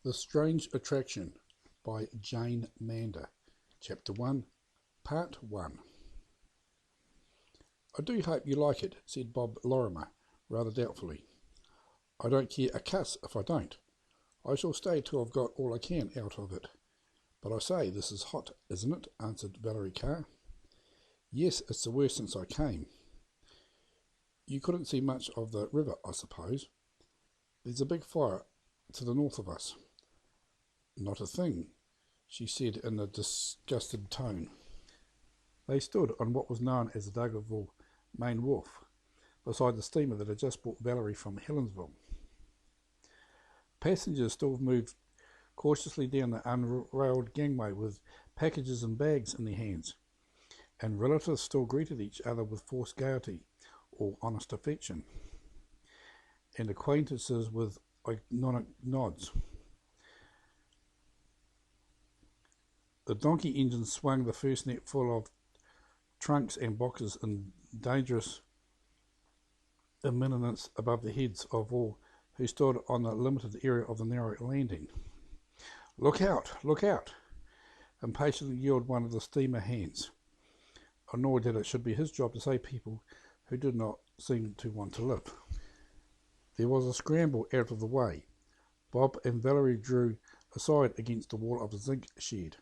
The Strange Attraction by Jane Mander, Chapter 1, Part 1. "I do hope you like it," said Bob Lorimer, rather doubtfully. "I don't care a cuss if I don't. I shall stay till I've got all I can out of it. But I say, this is hot, isn't it?" answered Valerie Carr. "Yes, it's the worst since I came." "You couldn't see much of the river, I suppose?" "There's a big fire to the north of us." "Not a thing," she said in a disgusted tone. They stood on what was known as the Dargaville main wharf, beside the steamer that had just brought Valerie from Helensville. Passengers still moved cautiously down the unrailed gangway with packages and bags in their hands, and relatives still greeted each other with forced gaiety or honest affection, and acquaintances with ironic nods. The donkey engine swung the first net full of trunks and boxes in dangerous imminence above the heads of all who stood on the limited area of the narrow landing. "Look out! Look out!" impatiently yelled one of the steamer hands, annoyed that it should be his job to save people who did not seem to want to live. There was a scramble out of the way. Bob and Valerie drew aside against the wall of the zinc shed.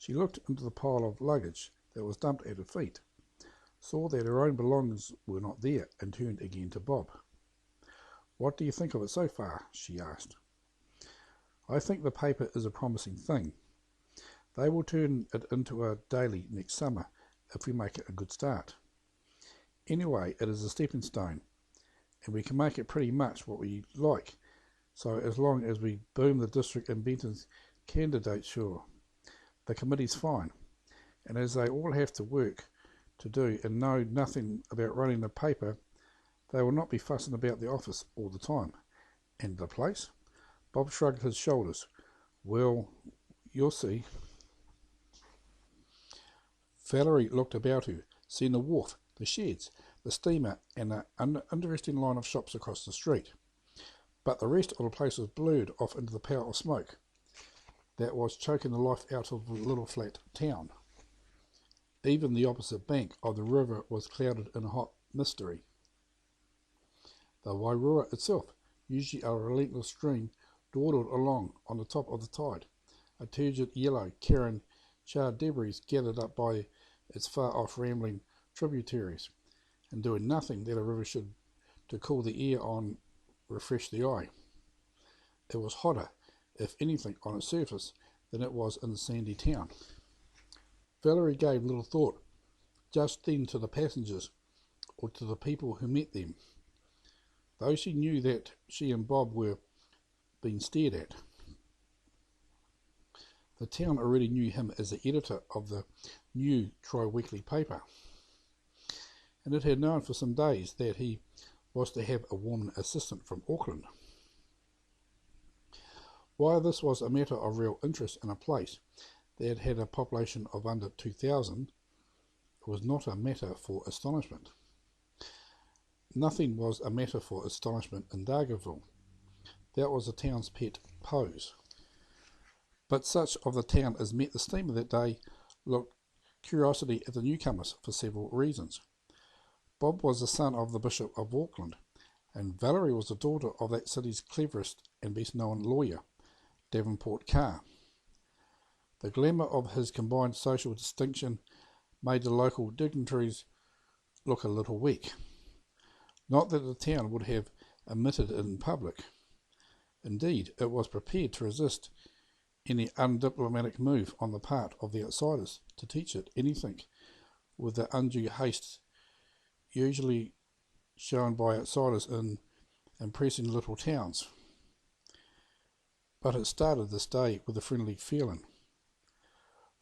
She looked into the pile of luggage that was dumped at her feet, saw that her own belongings were not there, and turned again to Bob. "What do you think of it so far?" she asked. "I think the paper is a promising thing. They will turn it into a daily next summer if we make it a good start. Anyway, it is a stepping stone, and we can make it pretty much what we like, so as long as we boom the district and Benton's candidates, sure. The committee's fine, and as they all have to work to do and know nothing about running the paper, they will not be fussing about the office all the time. And the place?" Bob shrugged his shoulders. "Well, you'll see." Valerie looked about her, seeing the wharf, the sheds, the steamer, and an interesting line of shops across the street. But the rest of the place was blurred off into the power of smoke that was choking the life out of the little flat town. Even the opposite bank of the river was clouded in a hot mystery. The Wairua itself, usually a relentless stream, dawdled along on the top of the tide, a turgid yellow, carrying charred debris gathered up by its far-off rambling tributaries, and doing nothing that a river should to cool the air or refresh the eye. It was hotter, if anything, on its surface than it was in the sandy town. Valerie gave little thought just then to the passengers or to the people who met them, though she knew that she and Bob were being stared at. The town already knew him as the editor of the new tri-weekly paper, and it had known for some days that he was to have a woman assistant from Auckland. Why this was a matter of real interest in a place that had a population of under 2,000 was not a matter for astonishment. Nothing was a matter for astonishment in Dargaville. That was the town's pet pose. But such of the town as met the steamer that day looked curiosity at the newcomers for several reasons. Bob was the son of the Bishop of Auckland, and Valerie was the daughter of that city's cleverest and best-known lawyer, Davenport Carr. The glamour of his combined social distinction made the local dignitaries look a little weak. Not that the town would have admitted it in public. Indeed, it was prepared to resist any undiplomatic move on the part of the outsiders to teach it anything with the undue haste usually shown by outsiders in impressing little towns. But it started this day with a friendly feeling,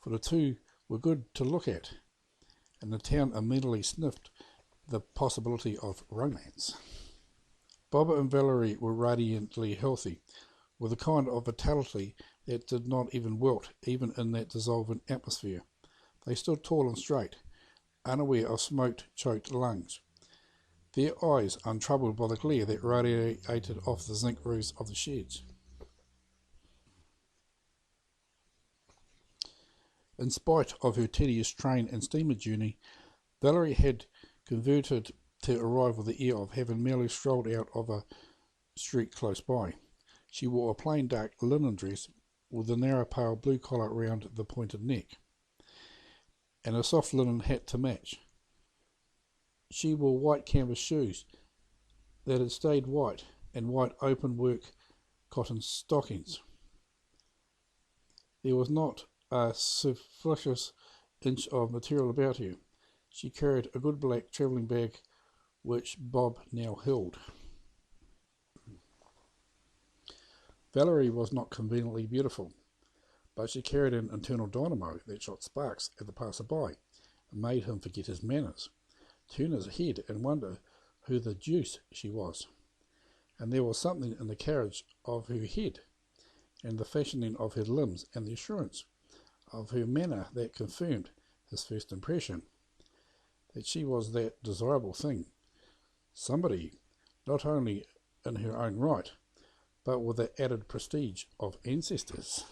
for the two were good to look at, and the town immediately sniffed the possibility of romance. Bob and Valerie were radiantly healthy, with a kind of vitality that did not even wilt, even in that dissolving atmosphere. They stood tall and straight, unaware of smoke-choked lungs, their eyes untroubled by the glare that radiated off the zinc roofs of the sheds. In spite of her tedious train and steamer journey, Valerie had converted to arrive with the air of having merely strolled out of a street close by. She wore a plain dark linen dress with a narrow pale blue collar round the pointed neck, and a soft linen hat to match. She wore white canvas shoes that had stayed white, and white open-work cotton stockings. There was not a superfluous inch of material about her. She carried a good black travelling bag, which Bob now held. Valerie was not conveniently beautiful, but she carried an internal dynamo that shot sparks at the passer-by and made him forget his manners, turn his head and wonder who the deuce she was. And there was something in the carriage of her head, and the fashioning of her limbs, and the assurance of her manner that confirmed his first impression, that she was that desirable thing, somebody, not only in her own right, but with the added prestige of ancestors.